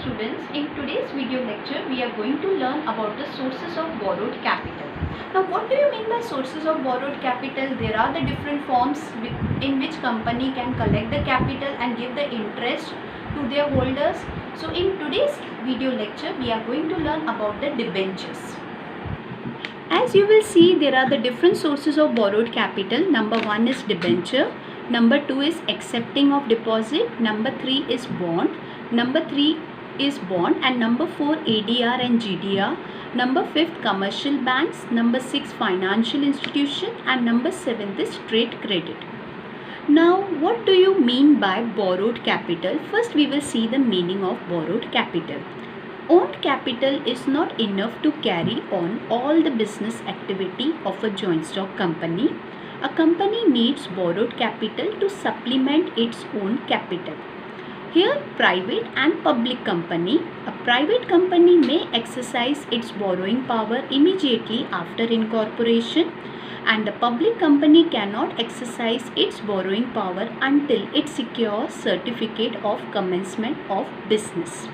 students, in today's video lecture we are going to learn about the sources of borrowed capital. Now what do you mean by sources of borrowed capital? There are the different forms in which company can collect the capital and give the interest to their holders. So in today's video lecture we are going to learn about the debentures. As you will see, there are the different sources of borrowed capital. Number 1 is debenture. Number 2 is accepting of deposit. Number 3 is bond. Number 3 is bond, and number 4 ADR and GDR. Number 5 commercial banks. Number 6 financial institution, and number 7 is trade credit. Now what do you mean by borrowed capital? First we will see the meaning of borrowed capital. Owned capital is not enough to carry on all the business activity of a joint stock company. A company needs borrowed capital to supplement its own capital. Here, private and public company. A private company may exercise its borrowing power immediately after incorporation, and the public company cannot exercise its borrowing power until it secures certificate of commencement of business.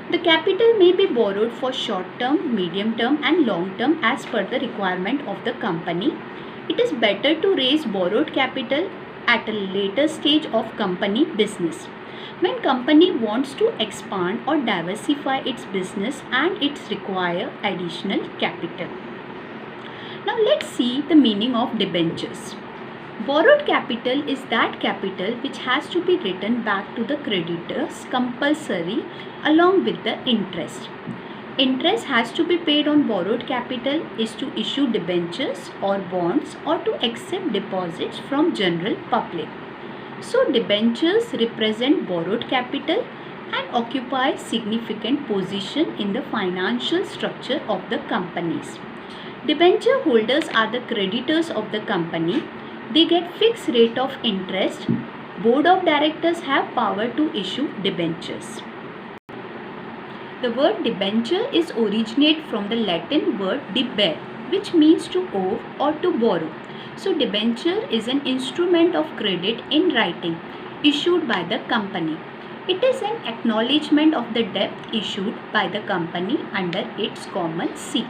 The capital may be borrowed for short term, medium term and long term as per the requirement of the company. It is better to raise borrowed capital at a later stage of company business, when company wants to expand or diversify its business and it requires additional capital. Now let's see the meaning of debentures. Borrowed capital is that capital which has to be written back to the creditors compulsory along with the interest. Interest has to be paid on borrowed capital is to issue debentures or bonds or to accept deposits from general public. So debentures represent borrowed capital and occupy significant position in the financial structure of the companies. Debenture holders are the creditors of the company. They get fixed rate of interest. Board of directors have power to issue debentures. The word debenture is originate from the Latin word debere, which means to owe or to borrow. So debenture is an instrument of credit in writing issued by the company. It is an acknowledgement of the debt issued by the company under its common seal.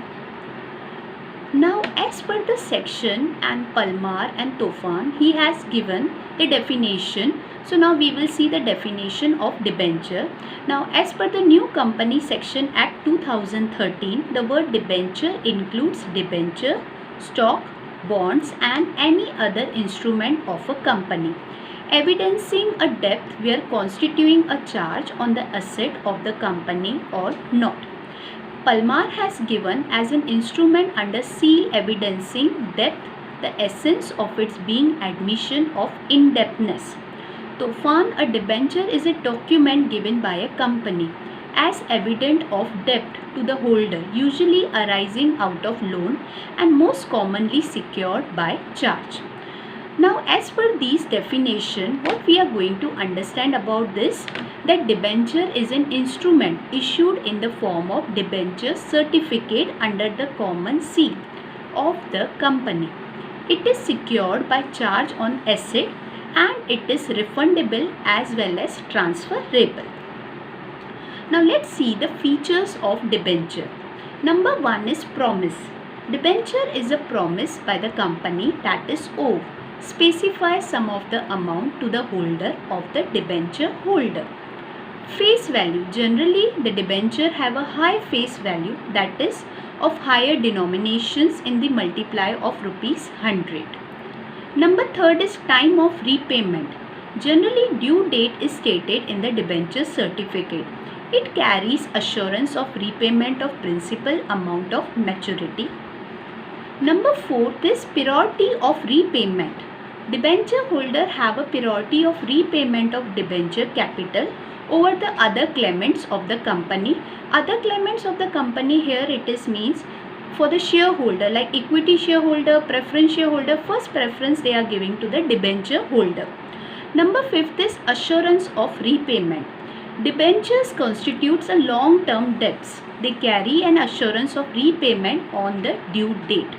Now as per the section and Palmar and Tofan, he has given the definition. So now we will see the definition of debenture. Now as per the New Company Section Act 2013, the word debenture includes debenture, stock, bonds and any other instrument of a company, evidencing a debt where constituting a charge on the asset of the company or not. Palmar has given as an instrument under seal evidencing debt, the essence of its being admission of indebtedness. Tofan, a debenture is a document given by a company as evidence of debt to the holder, usually arising out of loan and most commonly secured by charge. Now as per these definition, what we are going to understand about this, that debenture is an instrument issued in the form of debenture certificate under the common seal of the company. It is secured by charge on asset and it is refundable as well as transferable. Now let's see the features of debenture. Number 1 is promise. Debenture is a promise by the company that is owed. Specify sum of the amount to the holder of the debenture holder. Face value. Generally the debenture have a high face value, that is of higher denominations in the multiply of rupees 100. Number 3 is time of repayment. Generally due date is stated in the debenture certificate. It carries assurance of repayment of principal amount of maturity. Number 4 is priority of repayment. Debenture holder have a priority of repayment of debenture capital over the other claimants of the company. Other claimants of the company, here it is means for the shareholder like equity shareholder, preference shareholder, first preference they are giving to the debenture holder. Number 5 is assurance of repayment. Debentures constitutes a long-term debts. They carry an assurance of repayment on the due date.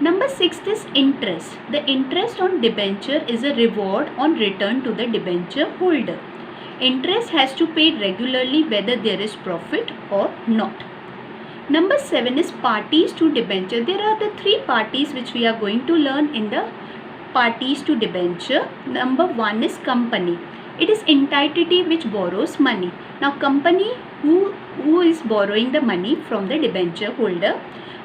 Number 6 is interest. The interest on debenture is a reward on return to the debenture holder. Interest has to pay regularly whether there is profit or not. Number 7 is parties to debenture. There are the 3 parties which we are going to learn in the parties to debenture. Number 1 is company. It is entity which borrows money. Now company who is borrowing the money from the debenture holder.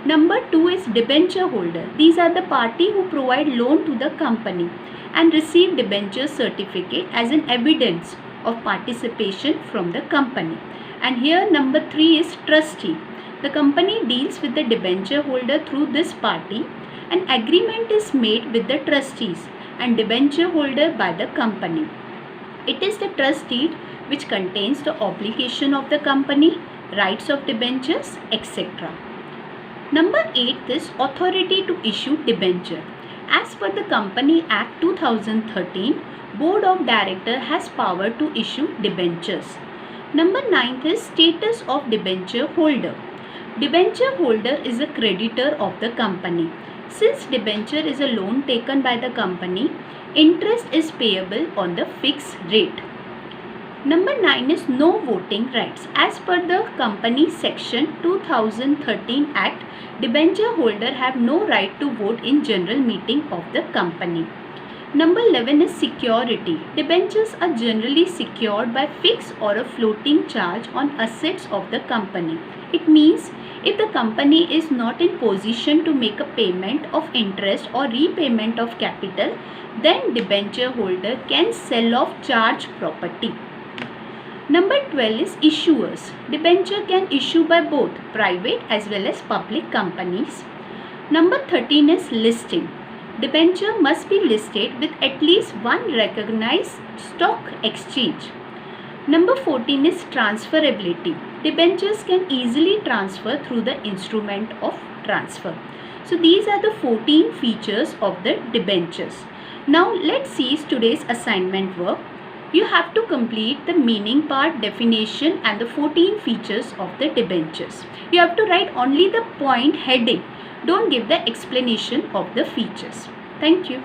Number 2 is debenture holder. These are the party who provide loan to the company and receive debenture certificate as an evidence of participation from the company. And here number 3 is trustee. The company deals with the debenture holder through this party. An agreement is made with the trustees and debenture holder by the company. It is the trust deed which contains the obligation of the company, rights of debentures, etc. Number 8 is authority to issue debenture. As per the Company Act 2013, Board of Directors has power to issue debentures. Number 9 is status of debenture holder. Debenture holder is a creditor of the company. Since debenture is a loan taken by the company, interest is payable on the fixed rate. Number 9 is no voting rights. As per the Company Section 2013 Act, debenture holder have no right to vote in general meeting of the company. Number 11 is security. Debentures are generally secured by fixed or a floating charge on assets of the company. It means if the company is not in position to make a payment of interest or repayment of capital, then debenture holder can sell off charged property. Number 12 is issuers. Debenture can issue by both private as well as public companies. Number 13 is listing. Debenture must be listed with at least one recognized stock exchange. Number 14 is transferability. Debentures can easily transfer through the instrument of transfer. So these are the 14 features of the debentures. Now let's see today's assignment work. You have to complete the meaning part, definition and the 14 features of the debentures. You have to write only the point heading. Don't give the explanation of the features. Thank you.